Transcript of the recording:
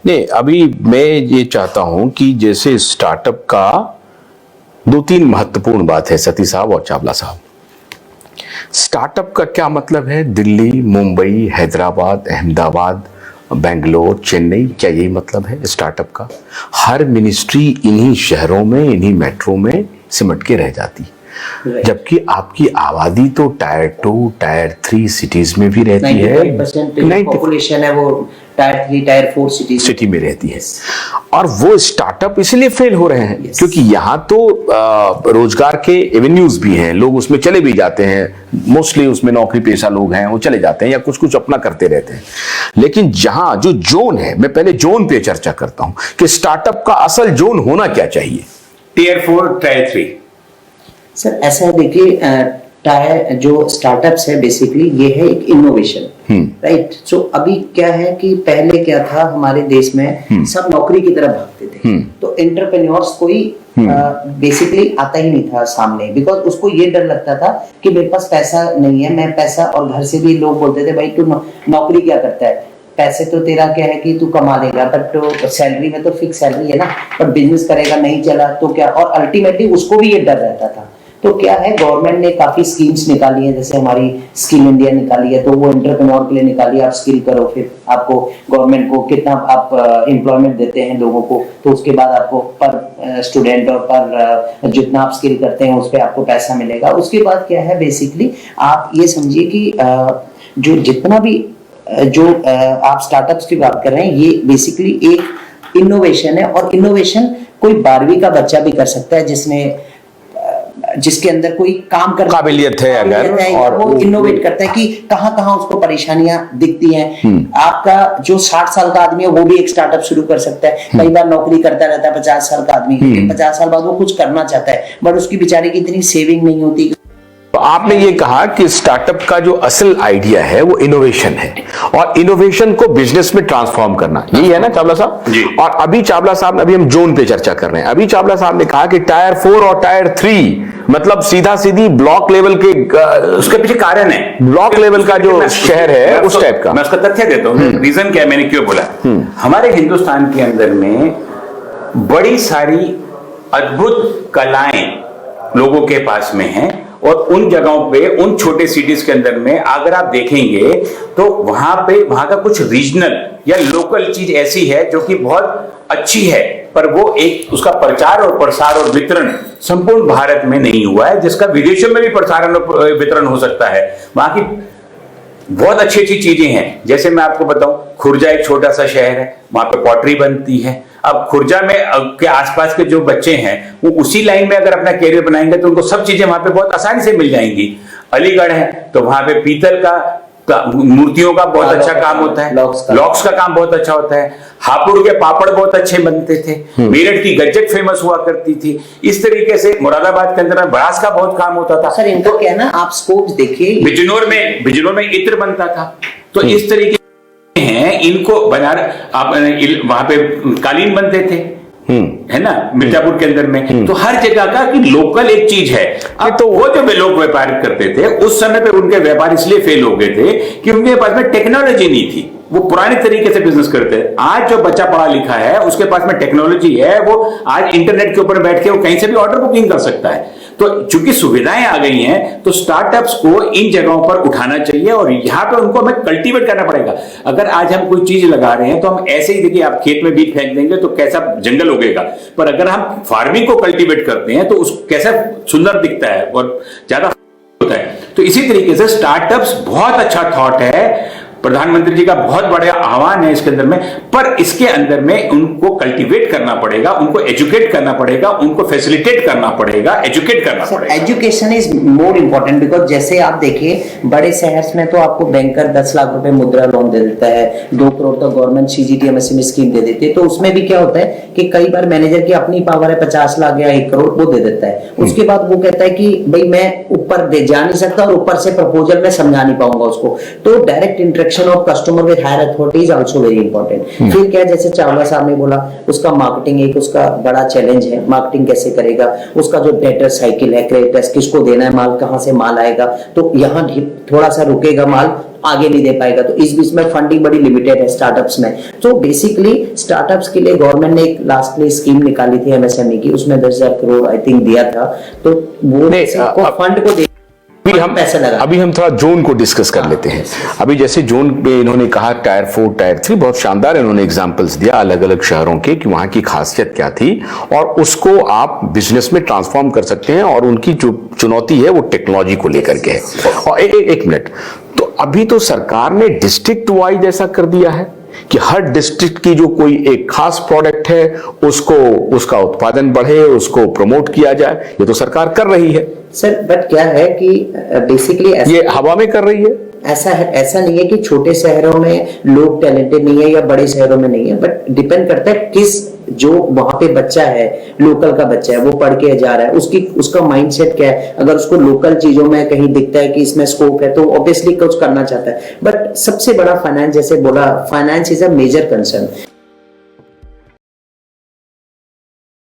नहीं, अभी मैं ये चाहता हूं कि जैसे स्टार्टअप का 2-3 महत्वपूर्ण बात है सती साहब और चावला साहब। स्टार्टअप का क्या मतलब है? दिल्ली, मुंबई, हैदराबाद, अहमदाबाद, बेंगलोर, चेन्नई, क्या यही मतलब है स्टार्टअप का? हर मिनिस्ट्री इन्हीं शहरों में, इन्हीं मेट्रो में सिमट के रह जाती, जबकि आपकी आबादी तो टायर 2, टायर 3 सिटीज में भी रहती है। 90% पॉपुलेशन है वो टायर 3, टायर 4 सिटी में रहती है। और वो स्टार्टअप इसलिए फेल हो रहे हैं क्योंकि यहाँ तो रोजगार के एवेन्यूज भी हैं, लोग उसमें चले भी जाते हैं, मोस्टली उसमें नौकरी पेशा लोग हैं, वो चले जाते हैं या कुछ कुछ अपना करते रहते हैं। लेकिन जहां जो जोन है, मैं पहले जोन पे चर्चा करता हूं कि स्टार्टअप का असल जोन होना क्या चाहिए। Tyre 4, tyre 3। सर ऐसा है, देखिए टायर जो स्टार्टअप्स है बेसिकली ये है एक इनोवेशन, राइट। सो अभी क्या है कि पहले क्या था हमारे देश में सब नौकरी की तरफ भागते थे, तो एंटरप्रेन्योर्स कोई बेसिकली आता ही नहीं था सामने, बिकॉज उसको ये डर लगता था कि मेरे पास पैसा नहीं है, मैं पैसा, और घर से भी लोग बोलते थे भाई तू नौकरी क्या करता है, पैसे तो तेरा क्या है कि तू कमा लेगा, बट तो सैलरी में तो फिक्स सैलरी है ना, पर बिजनेस करेगा नहीं चला तो क्या, और अल्टीमेटली उसको भी ये डर रहता था। तो क्या है, गवर्नमेंट ने काफी स्कीम्स निकाली है, जैसे हमारी स्किल इंडिया निकाली है, तो वो एंटरप्रेन्योर के लिए निकाली है, आप स्किल करो, फिर आपको गवर्नमेंट को कितना आप एम्प्लॉयमेंट देते हैं लोगों को, तो उसके बाद आपको पर स्टूडेंट और पर जितना आप स्किल करते हैं उस पर आपको पैसा मिलेगा। उसके बाद क्या है, बेसिकली आप ये समझिए कि जो जितना भी जो आप स्टार्टअप्स की बात कर रहे हैं, ये बेसिकली एक इनोवेशन है, और इनोवेशन कोई 12वीं का बच्चा भी कर सकता है जिसके अंदर कोई काम करने की काबिलियत है अगर, और वो इनोवेट करता है कि कहां उसको परेशानियां दिखती हैं। आपका जो 60 साल का आदमी है वो भी एक स्टार्टअप शुरू कर सकता है। कई बार नौकरी करता रहता है 50 साल का आदमी, 50 साल बाद वो कुछ करना चाहता है, बट उसकी बेचारे की इतनी सेविंग नहीं होती। तो आपने ये कहा कि स्टार्टअप का जो असल आइडिया है वो इनोवेशन है, और इनोवेशन को बिजनेस में ट्रांसफॉर्म करना, यही है ना चावला साहब जी। और अभी चावला साहब, अभी हम जोन पे चर्चा कर रहे हैं, अभी चावला साहब ने कहा कि टायर 4 और टायर 3 मतलब सीधा सीधी ब्लॉक लेवल के, उसके पीछे कारण है ब्लॉक लेवल का जो शहर है उस टाइप का। मैं उसका तथ्य देता हूँ, रीजन क्या है, मैंने क्यों बोला। हमारे हिंदुस्तान के अंदर में बड़ी सारी अद्भुत कलाएं लोगों के पास में हैं, और उन जगहों पे, उन छोटे सिटीज के अंदर में अगर आप देखेंगे तो वहां का कुछ रीजनल या लोकल चीज ऐसी है जो कि बहुत अच्छी है, पर वो एक उसका प्रचार और प्रसार और वितरण संपूर्ण भारत में नहीं हुआ है, जिसका विदेशों में भी प्रसारण और वितरण हो सकता है। वहां की बहुत अच्छी अच्छी चीजें हैं। जैसे मैं आपको बताऊं, खुर्जा एक छोटा सा शहर है, वहां पे पॉटरी बनती है। अब खुर्जा में के आसपास के जो बच्चे हैं वो उसी लाइन में अगर अपना कैरियर बनाएंगे तो उनको सब चीजें वहां पे बहुत आसानी से मिल जाएंगी। अलीगढ़ है तो वहां पे पीतल का मूर्तियों का बहुत अच्छा काम होता है, लॉक्स का काम बहुत अच्छा होता है, हापुड़ के पापड़ बहुत अच्छे बनते थे, मेरठ की गज्जक फेमस हुआ करती थी। इस तरीके से मुरादाबाद के अंदर ब्रास का बहुत काम होता था। सर इनको क्या है ना, आप स्कोप देखिए, बिजनौर में इत्र बनता था। तो इस तरीके हैं, इनको बना आप वहां पे कालीन बनते थे, है ना, मिर्जापुर के अंदर में। तो हर जगह का कि लोकल एक चीज है। अब तो वो जो लोग व्यापार करते थे उस समय पे उनके व्यापार इसलिए फेल हो गए थे कि उनके पास में टेक्नोलॉजी नहीं थी, वो पुराने तरीके से बिजनेस करते हैं। आज जो बच्चा पढ़ा लिखा है उसके पास में टेक्नोलॉजी है, वो आज इंटरनेट के ऊपर बैठ के वो कहीं से भी ऑर्डर बुकिंग कर सकता है। तो चूंकि सुविधाएं आ गई हैं तो स्टार्टअप्स को इन जगहों पर उठाना चाहिए, और यहां पे उनको हमें कल्टीवेट करना पड़ेगा। अगर आज हम कोई चीज लगा रहे हैं तो हम ऐसे ही, देखिए आप खेत में बीज फेंक देंगे तो कैसा जंगल उगेगा, पर अगर हम फार्मिंग को कल्टीवेट करते हैं तो उस कैसा सुंदर दिखता है और ज्यादा होता है। तो इसी तरीके से स्टार्टअप्स बहुत अच्छा थॉट है, प्रधानमंत्री जी का बहुत बड़ा आह्वान है इसके अंदर में, पर इसके अंदर में उनको कल्टीवेट करना पड़ेगा, उनको एजुकेट करना पड़ेगा, उनको फैसिलिटेट करना पड़ेगा, एजुकेट करना पड़ेगा। Education is more important, because जैसे आप देखिए बड़े शहर्स में तो आपको बैंकर 10 लाख रुपए मुद्रा लोन दे देता है, 2 करोड़ तो गवर्नमेंट CGTMSE में स्कीम दे देती है। तो उसमें भी क्या होता है कि कई बार मैनेजर की अपनी पावर है 50 लाख या 1 करोड़ वो दे देता है। उसके बाद वो कहता है कि भाई मैं ऊपर जा नहीं सकता और ऊपर से प्रपोजल में समझा नहीं पाऊंगा उसको, तो direct interaction interaction of customer with higher authority is also very important. फिर क्या, जैसे चावला साहब ने बोला, उसका मार्केटिंग एक उसका बड़ा चैलेंज है, मार्केटिंग कैसे करेगा, उसका जो डेटर साइकिल है, क्रेडिटर्स किसको देना है माल, कहां से माल आएगा, तो यहाँ थोड़ा सा रुकेगा माल, आगे नहीं दे पाएगा। तो इस बीच में फंडिंग बड़ी लिमिटेड है स्टार्टअप्स में। तो बेसिकली स्टार्टअप्स के लिए गवर्नमेंट ने एक लास्ट में स्कीम निकाली थी एमएसएमई की, उसमें 10,000 करोड़ आई थिंक दिया था। तो वो फंड को अभी हम थोड़ा जोन को डिस्कस कर लेते हैं। अभी जैसे जोन पे इन्होंने कहा टायर 4, टायर 3, बहुत शानदार इन्होंने एग्जांपल्स दिया अलग अलग शहरों के कि वहां की खासियत क्या थी और उसको आप बिजनेस में ट्रांसफॉर्म कर सकते हैं और उनकी जो चुनौती है वो टेक्नोलॉजी को लेकर के है। और एक मिनट, तो अभी तो सरकार ने डिस्ट्रिक्ट वाइज ऐसा कर दिया है कि हर डिस्ट्रिक्ट की जो कोई एक खास प्रोडक्ट है उसको उसका उत्पादन बढ़े, उसको प्रमोट किया जाए, ये तो सरकार कर रही है सर। बट क्या है कि बेसिकली ये हवा में कर रही है। ऐसा नहीं है कि छोटे शहरों में लोग टैलेंटेड नहीं है या बड़े शहरों में नहीं है, बट डिपेंड करता है किस, जो वहां पे बच्चा है, लोकल का बच्चा है, वो पढ़ के जा रहा है, उसका माइंडसेट क्या है। अगर उसको लोकल चीजों में कहीं दिखता है कि इसमें स्कोप है तो ऑब्वियसली कुछ करना चाहता है। बट सबसे बड़ा फाइनेंस, जैसे बोला, finance is a major concern.